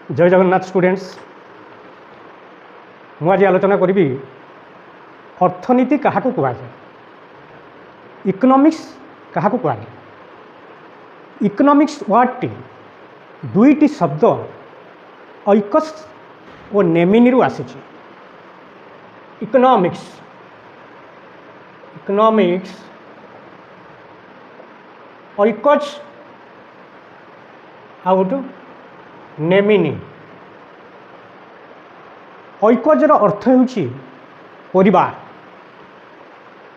जय जगन्नाथ स्टूडेंट्स मुझे आलोचना करी अर्थनीति क्या कहुए इकोनॉमिक्स क्या कहुए इकोनॉमिक्स वर्ड दुईटी शब्द ऐकस और नेमिनी रु आसी इकोनॉमिक्स इकोनॉमिक्स ऐकस आउट नेमिनी ऐकजर अर्थ होउछि परिवार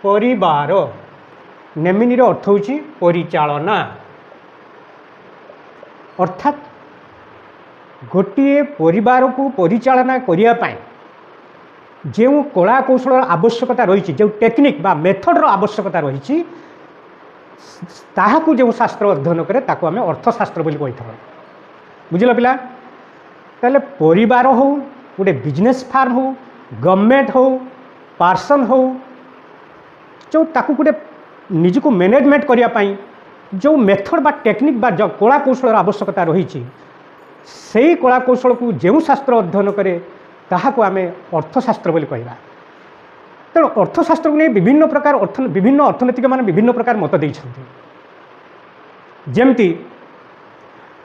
परिवार नेमिनी रो अर्थ होउछि परिचालना अर्थात गोटे परिवार को परिचालना करिया पाए जो कला कौशल आवश्यकता रही जो टेक्निक बा मेथड रो आवश्यकता रही ताहाकू जो शास्त्र अध्ययन करे ताको आमे अर्थशास्त्र बोली कहि था बुझल पिला ताले परिवार हो गोटे बिजनेस फार्म हो गवर्नमेंट हो पर्सन हो जो ताकू गोटे निजको मैनेजमेंट करिया पाई जो मेथड बा टेक्निक बा जो कला कौशल आवश्यकता रही से कला कौशल को जो शास्त्र अध्ययन करे ताहाको आमे अर्थशास्त्र बोली कहबा तेणु अर्थशास्त्र को नहीं विभिन्न प्रकार विभिन्न अर्थनीतिक मान विभिन्न प्रकार मत देइछन्ति जेमती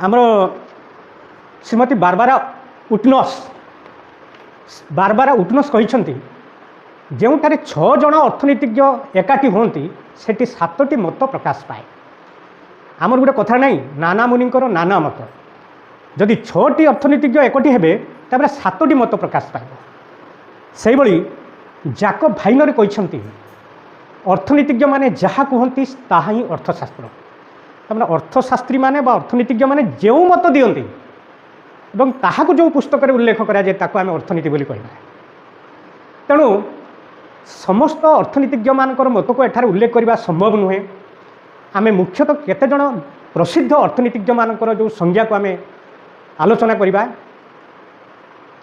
आमर श्रीमती बारबारा उटनस कहिछन्ति जोठारे 6 जन अर्थनीतिज्ञ एकाठी होती सेठी 7टी मत प्रकाश पाए आमर गोटे कथा नहीं नाना मुनिंकर नाना मत जदि 6टी अर्थनीतिज्ञ एकठी हेबे तापर 7टी मत प्रकाश पाए से भली जाकब भाइनर कहिछन्ति अर्थनीतिज्ञ माने जहाँ कहती ताहा ही अर्थशास्त्र तार अर्थशास्त्री माने बा अर्थनीतिज्ञ माने जो मत दियंती एवं ताहाको जो पुस्तक उल्लेख करा जाए ताको आमे अर्थनीति बोली कहबा तेणु समस्त अर्थनीतिज्ञ मानकर मत को एठार उल्लेख करने संभव नुहे आमे मुख्यतः केते जन प्रसिद्ध अर्थनीतिज्ञ मानकर जो संज्ञा को आमे आलोचना करबा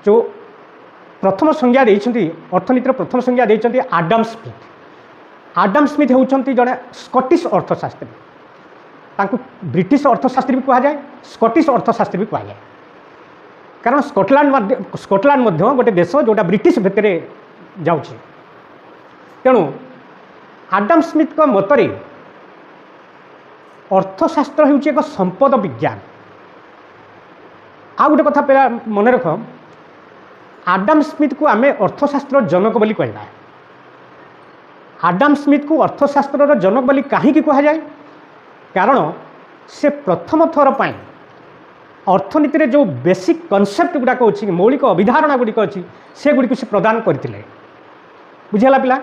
जो प्रथम संज्ञा देइछन्ति अर्थनीतिर प्रथम संज्ञा देइछन्ति आडम स्मिथ होउछन्ति जने स्कॉटिश अर्थशास्त्री तांको ब्रिटिश अर्थशास्त्री भी कहा जाए स्कॉटिश अर्थशास्त्री भी कहा जाए कारण स्कॉटलैंड गोटे देश जोटा ब्रिटिश भितर जाउछि तेणु आडम स्मिथ को मतरे अर्थशास्त्र होउछि एक संपद विज्ञान आ गोटे कथा पे मन रख आडम स्मिथ को आमे अर्थशास्त्र जनक बोली कहबा आडम स्मिथ को अर्थशास्त्र जनक बोली कहीं कहा जाए कारण से प्रथम थर पाई अर्थनीति रे जो बेसिक कॉन्सेप्ट गुड़ाक अच्छी मौलिक अभिधारणा गुड़िक अच्छी से गुड़ी से प्रदान करते बुझेगा पिला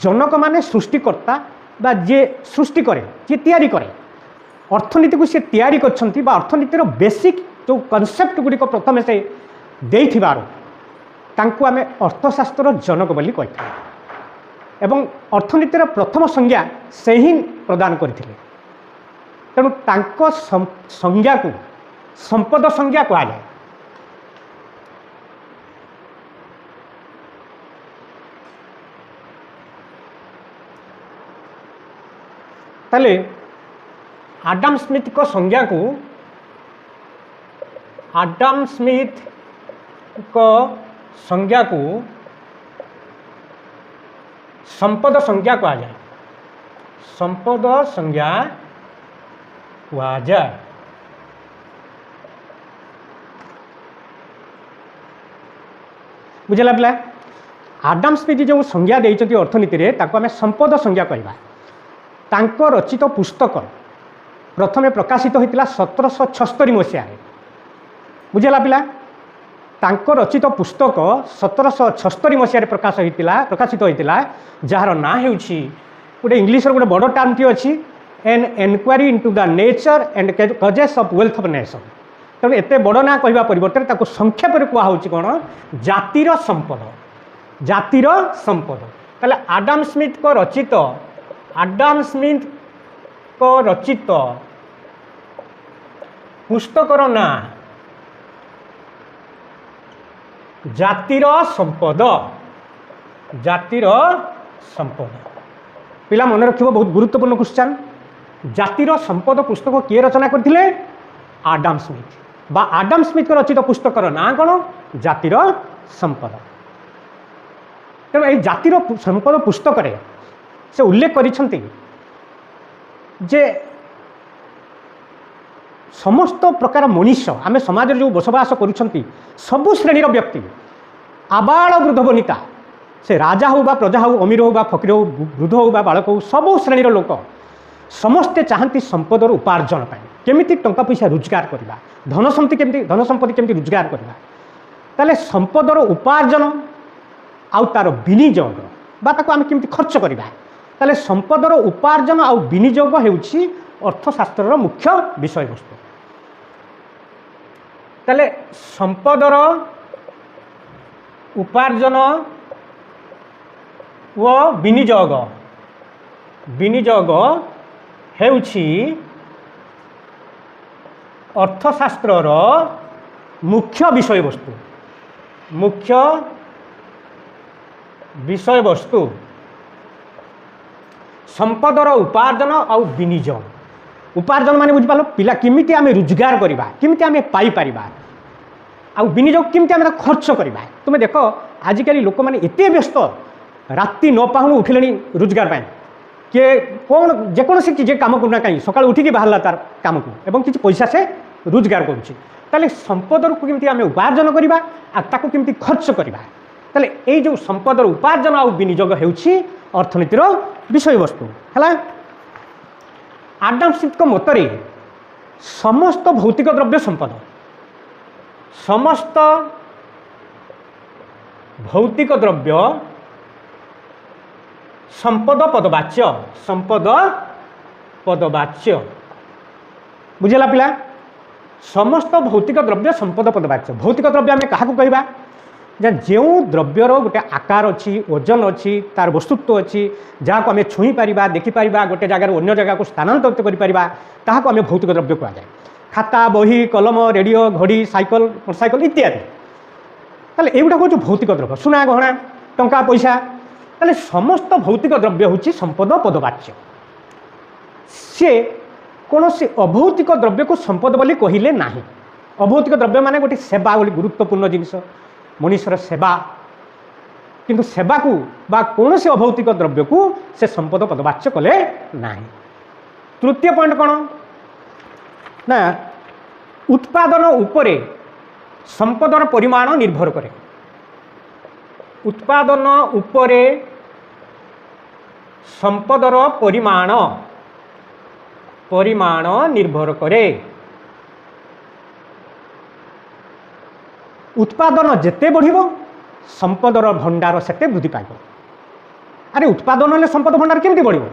जनक माने सृष्टिकर्ता बा जे सृष्टि करे जे तैयारी करे अर्थनीति को से तैयारी करछन्ति बा अर्थनीतिर बेसिक जो कॉन्सेप्ट गुड़िक प्रथम से देइथिबारो तांको आमे अर्थशास्त्र जनक बोली कहिथा एवं अर्थनीतिर प्रथम संज्ञा से ही प्रदान करथिले तेणु तांको संज्ञा को संपद संज्ञा कहा जाए ताले आडम स्मिथ को संज्ञा को आडम स्मिथ को संज्ञा को संपद संज्ञा कहा जाए संपद संज्ञा कहा जाए बुझेगा पिला आडम स्मिथ जो संज्ञा देइछन्ति अर्थनीति रे ताको आमे संपद संज्ञा कहबा तांको रचित पुस्तक प्रथमे प्रकाशित होइतिला 1776 मसीहा बुझेगा पिला तांको रचित पुस्तक 1776 मसीहा प्रकाशित होइतिला जार ना हेउछि गोटे इंग्लिश गोटे बड़ टर्म टी अछि an enquiry into the nature and causes of wealth of nation तेणु एत बड़ ना कहवा परिवर्तन ताको संक्षेप में कहुच्छी कौन जातिर संपद ताले आडम स्मिथ को रचित पुस्तकर ना जातिर संपद पिला मन रखिबो बहुत गुरुत्वपूर्ण क्वेश्चन जातिर संपद पुस्तक किए रचना करथिले आडम स्मिथ बा आडम स्मिथ रचित पुस्तकर ना कौन जातिर संपद। तेणु ये जातिर संपद पुस्तक से उल्लेख करिसेंति जे समस्त प्रकार मनुष्य आम समाज जो बसवास करुछंती सबु श्रेणीर व्यक्ति आबाल वृद्ध बनिता से राजा हो बा प्रजा हो अमीर हो बा फकीर हो वृद्ध हो बा बालक हो सबु श्रेणीर लोक समस्ते चाहती संपदर उपार्जन केमिति टंका पैसा रोजगार करवा धन संपत्ति केमिति रोजगार करवा ताले संपदर उपार्जन आउ तार विनियोग बा ताको आम केमिति खर्च करवा ताले संपदर उपार्जन आउ विनियोग हेउछि अर्थशास्त्रर मुख्य विषय वस्तु। ताले संपदर उपार्जन व विनियोग हेउछि अर्थशास्त्रर मुख्य विषय वस्तु संपदर उपार्जन आउ विनियोग। उपार्जन माने बुझिपाल पिला किमिति आमे रोजगार करवा किमिति आमे पाई परिबा आउ विनियोग किमिति आमे खर्च करवा। तुम देख आजिकल लोक मैंने एते व्यस्त राति 9 पाहुणु उठिले रोजगार पाए किए कौन जेकोसी जे कम करना कहीं सकाल उठिकी बाहर तार कम को एवं किसी पैसा से रोजगार करुँचे संपदर को केमती आम उपार्जन करवा ताको केमती खर्च करवा ताले ये जो संपदर उपार्जन आउ विनियोग हेउछि अर्थनीतिर विषय वस्तु है। आडम स्मिथ मतरे समस्त भौतिक द्रव्य संपद समस्त भौतिक द्रव्य संपद पदवाच्य बुझेला पिला समस्त भौतिक द्रव्य संपद पदवाच्य। भौतिक द्रव्य आम क्या कहवा जो द्रव्यर गोटे आकार अच्छी ओजन अच्छी तार वस्तुत्व अच्छी जहाँ को आम छुई पारिबा देखिपर गोटे जगार अन्य जगह को स्थानांतरित करें आम भौतिक द्रव्य कहुए। खाता बही कलम रेडियो घड़ी साइकल मोटरसाइकल इत्यादि ताले एगुड़ा हूँ भौतिक द्रव्य सुना गहना टंका पैसा ताले समस्त भौतिक द्रव्य हूँ संपद पदवाच्य। सी कौन से अभौतिक द्रव्य को संपद बोली कहले ना। अभौतिक द्रव्य माने गोटे सेवा बोली गुरुत्वपूर्ण जिनस मनुष्यर सेवा किंतु सेवा को बा कौन से अभौतिक द्रव्य को से संपद पदवाच्य कले ना। तृतीय पॉइंट कौन ना उत्पादन उपरे संपदर परिमाण निर्भर करे। उत्पादन उपरे संपदर परिमाण निर्भर करे। उत्पादन जेते बढ़िबो संपदर भंडार सेते वृद्धि पाइब। अरे उत्पादन हेले संपद भंडार केमती बढ़िबो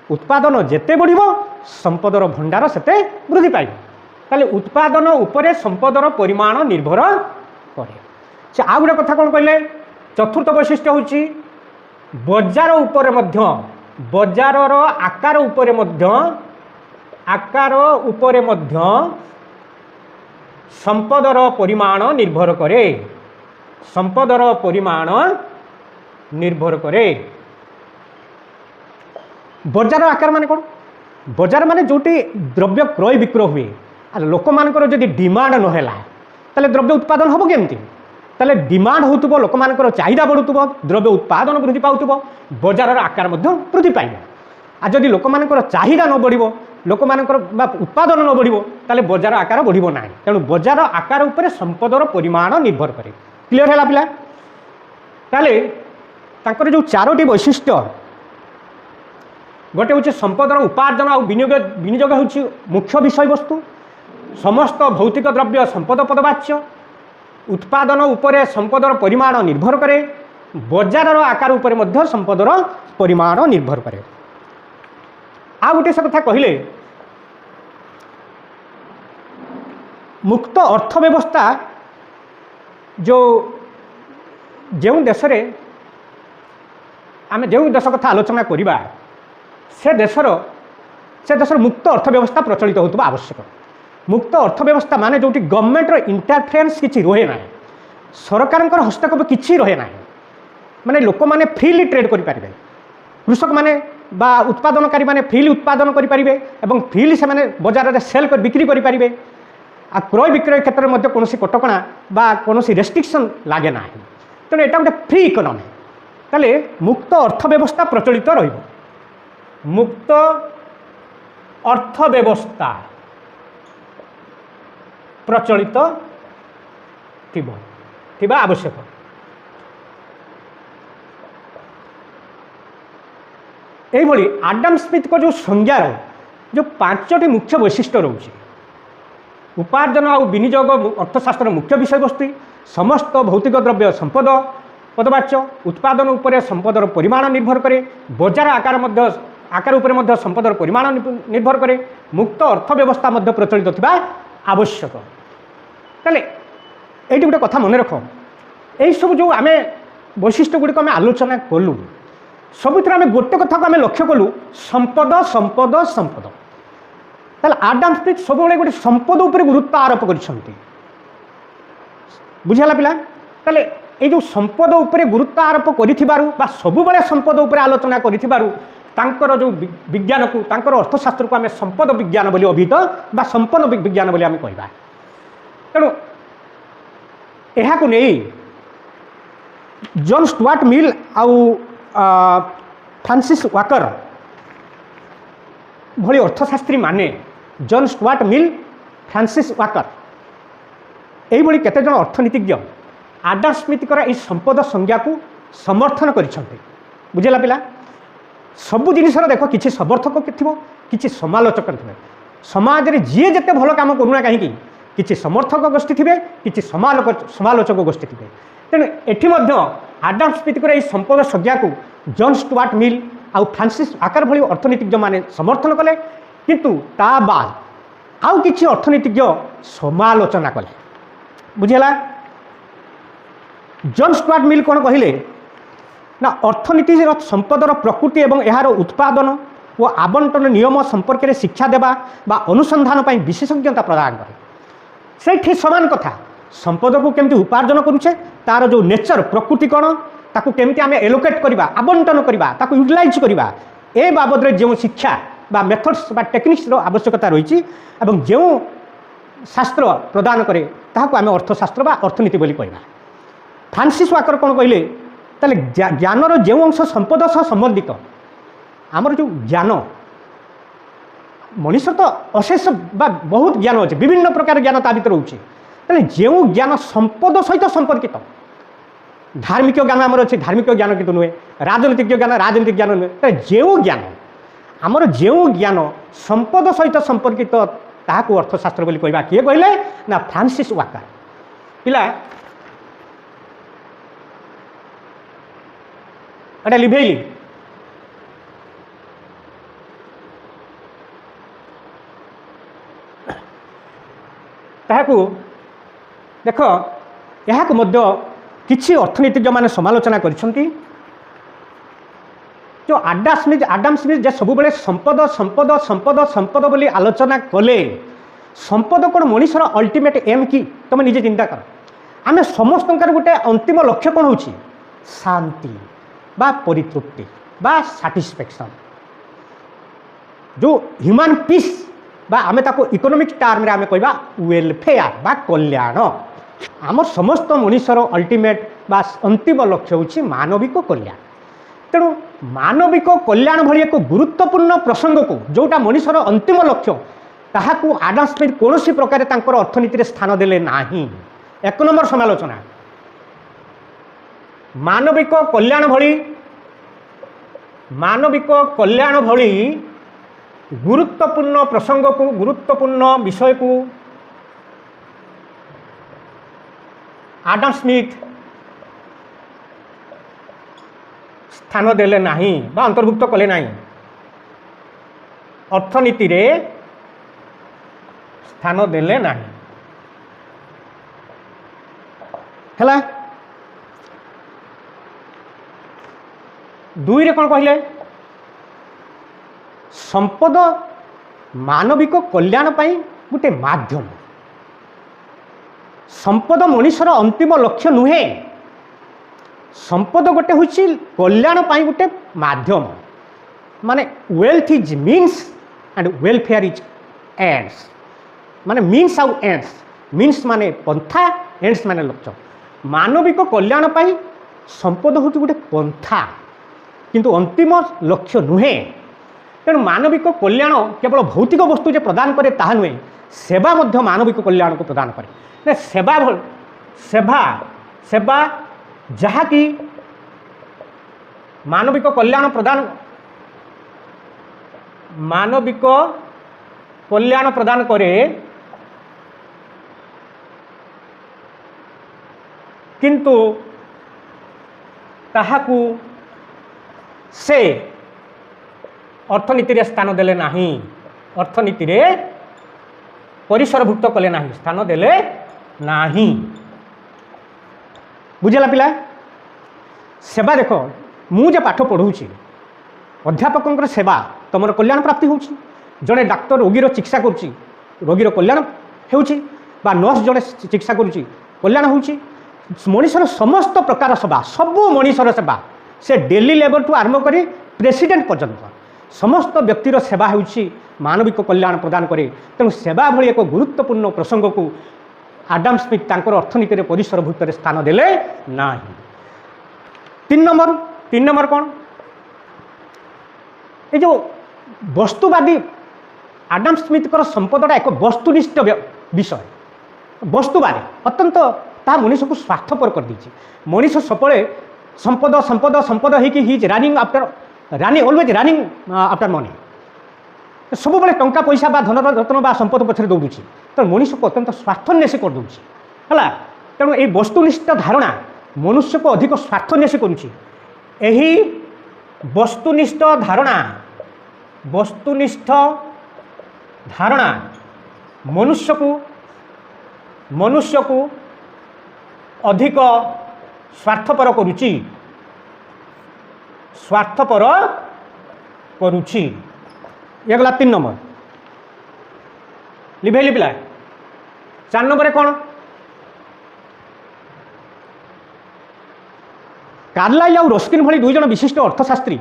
उत्पादन जेते बढ़िबो संपदर भंडार सेते वृद्धि पाइब। ताले उत्पादन उपरे संपदर परिमाण निर्भर करे। से आ गोटे कथा कौन कहले चतुर्थ वैशिष्ट्य होची बजार उपरे मध्य बजारर आकार उपरे मध्य संपदर परिमाण निर्भर करे। संपदर परिमाण निर्भर करे। बजार आकार माने कौन बजार माने जोटी द्रव्य क्रय विक्रय हुए लोक मानकर जदि डिमांड नहेला ताले द्रव्य उत्पादन हम केमती ताले डिमांड होतुबो लोक मानकर चाहिदा बढ़ुतुबो द्रव्य उत्पादन वृद्धि पाउतुबो बजार आकार मध्य वृद्धि पाइबो। आ जदि लोक मानकर चाहिदा न बढ़िबो लोक मानकर उत्पादन न बढ़िबो ताले बजार आकार बढ़िबो नाही। तेणु बजार आकार उपरे संपदर परिमाण निर्भर करे। क्लियर हैला पिला ताले तांकर जो चारोटी वैशिष्ट्य गोटे हूँ संपदर उपार्जन और विनियोग हूँ मुख्य विषय वस्तु। समस्त भौतिक द्रव्य संपद पदवाच्य। उत्पादन उपरे संपदर परिमाण निर्भर करे। बजार आकार उपरे मध्य संपदर परिमाण निर्भर करे। आ गोटे से कथा कहले मुक्त अर्थव्यवस्था जो देश रे आम जो देश कथा आलोचना करिबा से देशर मुक्त अर्थव्यवस्था प्रचलित होता आवश्यक। मुक्त अर्थव्यवस्था माने जोटी गवर्नमेंटर इंटरफेरेंस किछि रहे ना सरकार हस्तक्षेप किछि रहे ना माने लोक माने फ्रीली ट्रेड करि पारिबे कृषक माने बा उत्पादनकारी माने फ्रीली उत्पादन करि पारिबे एवं फ्रीली से माने बाजार रे सेल कर बिक्री करि पारिबे आ क्रय विक्रय क्षेत्र में कौन कटकणा बा कौन रेस्ट्रिक्शन लगे ना तेणु यहाँ गोटे फ्री इकोनॉमी ताले मुक्त अर्थव्यवस्था प्रचलित मुक्त अर्थव्यवस्था प्रचलित थिबा आवश्यक। यही आडम स्मिथ को जो संज्ञार जो 5टी मुख्य वैशिष्ट्य रोचे उपार्जन और विनियोग अर्थशास्त्र मुख्य विषय वस्तु समस्त भौतिक द्रव्य संपद पदवाच्य उत्पादन उपर संपदर परिमाण निर्भर करे बजार आकार उपर संपदर परिमाण निर्भर करे मुक्त अर्थव्यवस्था प्रचलित थिबा आवश्यक। ताले ये गोटे कथा मन रख यही सब जो आम वैशिष्ट्य गुड़िक आम आलोचना कलु सबुथ आम गोटे कथा को आम लक्ष्य कलु संपद संपद संपद ताले आडम स्मिथ सब गोटे संपद उपर गुरुत्व आरोप कर बुझाला पिला ताले ये जो संपद उपर गुरुत्व आरोप कर सबुबले संपद उपर आलोचना कर जो विज्ञान को अर्थशास्त्र को आम संपद विज्ञान बोली अभिहित बा संपन्न विज्ञान बोली आम कहबा तेणु यह नहीं जॉन स्टुआर्ट मिल आउ फ्रांसिस वाकर भली अर्थशास्त्री माने जॉन स्टुआर्ट मिल फ्रांसिस वाकर यही केतेजन अर्थनीतिज्ञ आडम स्मिथ ये संपद संज्ञा को समर्थन करिसेंते बुझेला पिला सबु जिनिसर देख किसी समर्थक थी किसी समालोचक थे समाज में जी जिते भल कम करूना कहीं किसी समर्थक गोष्ठी थे किसी समालोचक गोष्ठी थे तेणु एटी आडम स्मिथ ये संपद संज्ञा को जॉन स्टुआर्ट मिल आउ फ्रांसिस वाकर भली अर्थनीतिज्ञ माने समर्थन कले किंतु ता बाद आउ किछि अर्थनीतिज्ञ समालोचना कले बुझेला। जॉन स्टुआर्ट मिल कौन कहले ना अर्थनीति संपदर प्रकृति एवं यार उत्पादन और आवंटन नियम संपर्क में शिक्षा देवा बा अनुसंधान पर विशेषज्ञता प्रदान करे से समान कथा संपद को केमती उपार्जन करुचे तार जो नेचर प्रकृति कौन ताकू केमती आम एलोकेट करवा आवंटन करवा ताकू यूटिलाइज करवा ए बाबद जो शिक्षा बा मेथड्स बा टेक्निक्स आवश्यकता रही जो शास्त्र प्रदान करे ताकू आम अर्थशास्त्र बा अर्थनीति बोली कहवा। फ्रांसिस वाकर कौन कहले ताले ज्ञानर जो अंश संपद सह संबंधित आमर जो ज्ञान मनुष्य तो अशेष बा बहुत ज्ञान अच्छे विभिन्न प्रकार ज्ञान ता भर रोचे जो ज्ञान संपद सहित संपर्कित धार्मिक ज्ञान आमर अच्छे धार्मिक ज्ञान कितु नुहे राजनीतिक ज्ञान राजनीतिक ज्ञान नुहे जो ज्ञान आमर जो ज्ञान संपद सहित संपर्कित ताकू अर्थशास्त्र बोली कहवा किए कहले ना फ्रांसिस वाकर पिला एटा लिभेली ताकू देख यह किसी अर्थनीतिज्ञ माने समालोचना करिसेंती जो आडम स्मिथ जे सब बेले संपद संपद संपद संपद बोली आलोचना कले संपद कौन मनुष्यर अल्टीमेट एम कि तुम निजे चिंता कर आम समस्त गोटे अंतिम लक्ष्य कौन हो शांति बा परितृप्ति बा सैटिस्फैक्शन जो ह्यूमन पीस बा आमे ताको इकोनॉमिक टर्म रे आमे कहबा वेलफेयर बा कल्याण आमर समस्त मनुष्यर अल्टीमेट बा अंतिम लक्ष्य होछि मानविक कल्याण तेणु मानविक कल्याण भली एक गुरुत्वपूर्ण प्रसंग को जोटा मनुष्यर अंतिम लक्ष्य ताहाकू आडम स्मिथ कौन प्रकार तांकर अर्थनीति रे स्थान देले नाही। एक नंबर समालोचना मानविक कल्याण भली गुरुत्वपूर्ण प्रसंग को गुरुत्वपूर्ण विषय को आडम स्मिथ स्थान देले नाही बा अंतर्भुक्त कले नाही अर्थनीति रे स्थान देले नाही हैला। दुई रे कौन कहले संपद मानविक कल्याण पाई गोटे माध्यम संपद मनुष्यर अंतिम लक्ष्य नुहे संपद गोटे हूँ कल्याण पाई गोटे माध्यम माने wealth is means and welfare is ends माने मीन्स आउ एंड्स मीन्स माने पंथा एंड्स माने लक्ष्य मानविक कल्याण पाई संपद होची गोटे पंथा किंतु अंतिम लक्ष्य नुहे तेणु मानविक कल्याण केवल भौतिक वस्तु जे प्रदान करे ताहा नुहे सेवा मध्य मानविक कल्याण को प्रदान करे सेवा सेवा सेवा जहाँकि मानविक कल्याण प्रदान करे किंतु ताहाकू से अर्थनीति रे स्थान देले नाही अर्थनीति रे परिसरभुक्त कले नाही स्थान देले नाही बुझेला पिला सेवा देख मुझे पाठ पढ़ाऊँगी अध्यापक सेवा तुम कल्याण प्राप्ति हो जड़े डाक्तर रोगीर चिकित्सा करुँची रोगीर कल्याण हो नर्स जड़े चिकित्सा करुँची कल्याण हो मनीषर समस्त प्रकार सेवा सबू मनीषर सेवा से डेली लेबर टू आरंभ कर प्रेसिडेंट पर्यंत समस्त व्यक्तिर सेवा हो मानविक कल्याण प्रदान करे तेणु सेवा भली एक गुरुत्वपूर्ण प्रसंग को आडम स्मिथ तांकर अर्थनीति रे परिसरभुक्त स्थान देले नाही। तीन नंबर कौन ये जो वस्तुवादी आडम स्मिथ कर संपदटा एक वस्तुनिष्ठ विषय वस्तुवादी अत्यंत ता मनीष को स्वार्थपर कर दीची मनीष सबले संपद संपद संपद ही he's running after running always running after money सब बड़े टंका पैसा बा धन रत्न बा संपद पछरे दौड़ुची तो मनीष को अत्यंत स्वार्थन्वेषी कर दूची है तेणु ये वस्तुनिष्ठ धारणा मनुष्य को अधिक स्वार्थन्वेषी करुची एही वस्तुनिष्ठ धारणा मनुष्य को अधिक स्वार्थपर करुची ये गला 3 नंबर लिभेली पिला 4 नंबर कौन कार्लाइल और रस्किन भली 2 जन विशिष्ट अर्थशास्त्री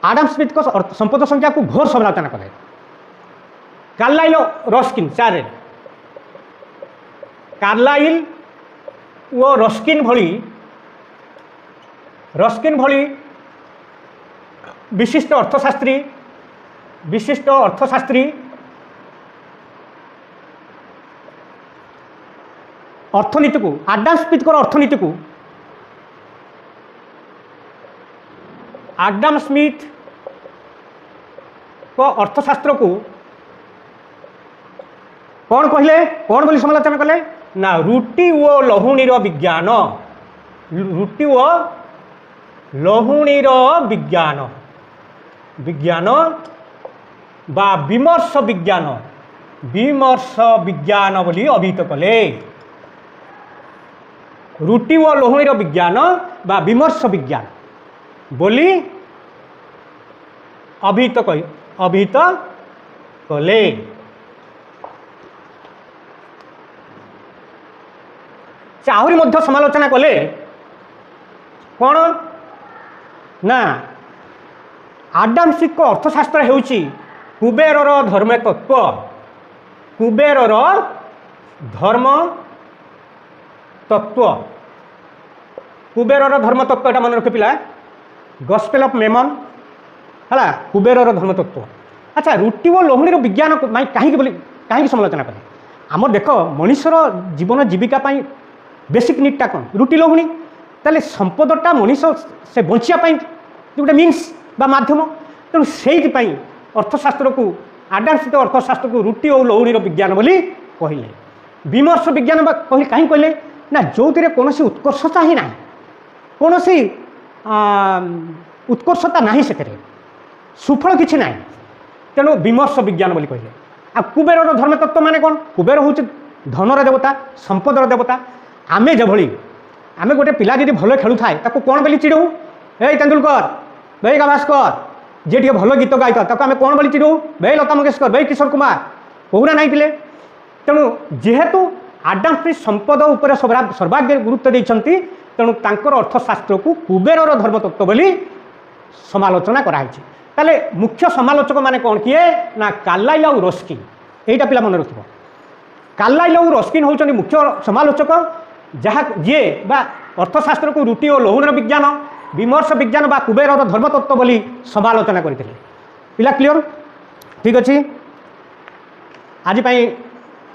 आडम स्मिथ को संपद संख्या को घोर समालोचना कले कार्लाइल रस्किन 4 कार्लाइल वो रस्किन भली विशिष्ट अर्थशास्त्री अर्थनीति को आडम स्मिथ को अर्थनीति को आडम स्मिथ को अर्थशास्त्र को कौन कहले कौन बोली समालोचना कले ना रुटी ओ लहुणीर विज्ञान रुटी ओ लहुणीर विज्ञान बा विमर्श विज्ञान बोली अभिहित कले रुटी ओ लहुणीर विज्ञान बा विमर्श विज्ञान बोली अभिहित कले आहरी मध्य समालोचना कले कौन ना आडम स्मिथ को अर्थशास्त्र हेउची कुबेरर धर्म तत्व कुबेरर धर्म तत्व एटा मन रखे पिला गॉस्पेल ऑफ मेमन है कुबेरर धर्म तत्व अच्छा रुटी और लहुणीर विज्ञान कहीं समालोचना कले आम देख मनीषर जीवन जीविका बेसिक नीडटा कौन रुटी लहुणी ताले संपदटा मनीष से बंचापी गोटे मीन्स बा माध्यम तेणु से अर्थशास्त्र को आडम स्मिथ अर्थशास्त्र को रुटी और लहुणीर विज्ञान बोली कहले विमर्श विज्ञान कहीं कहले ना जो कौन उत्कर्षता ही ना कौन उत्कर्षता ना से सुफल किसी ना तेणु विमर्श विज्ञान बोली कहले आ कुबेरर धर्मतत्व माने कौन कुबेर हूँ धनर देवता संपदर देवता आमे जभली आमे गोटे पिला जी भल खेलु थाए ताको कौन बोली चिड़ू ए तेंदुलकर भाई गाभास्कर जे टे भल गीत गाई ताको आमे कौन बोली चिड़ू भाई लता मंगेशकर भाई किशोर कुमार कहूना नहीं पिले तेणु जेहेतु आडम स्मिथ संपद उपर सर्वाग्य गुरुत्व देइछंती तेणु तांकर अर्थशास्त्र को कुबेरर धर्मतत्व बोली समालोचना कराई ताले मुख्य समालोचक माने कौन किए ना कार्लाइल और रस्किन एटा पिला मन रखिबो कार्लाइल और रस्किन होउछन्ति मुख्य समालोचक जहाँ जी बा अर्थशास्त्र को रुटि और लौहर विज्ञान विमर्श विज्ञान बा कुबेर धर्मतत्व बोली समालोचना करते पिला क्लियर ठीक अच्छे आज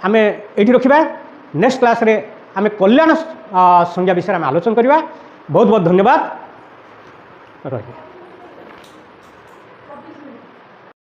आम ये रखा नेक्स्ट क्लास रे आम कल्याण संज्ञा विषय में आलोचना करवा बहुत बहुत धन्यवाद रही।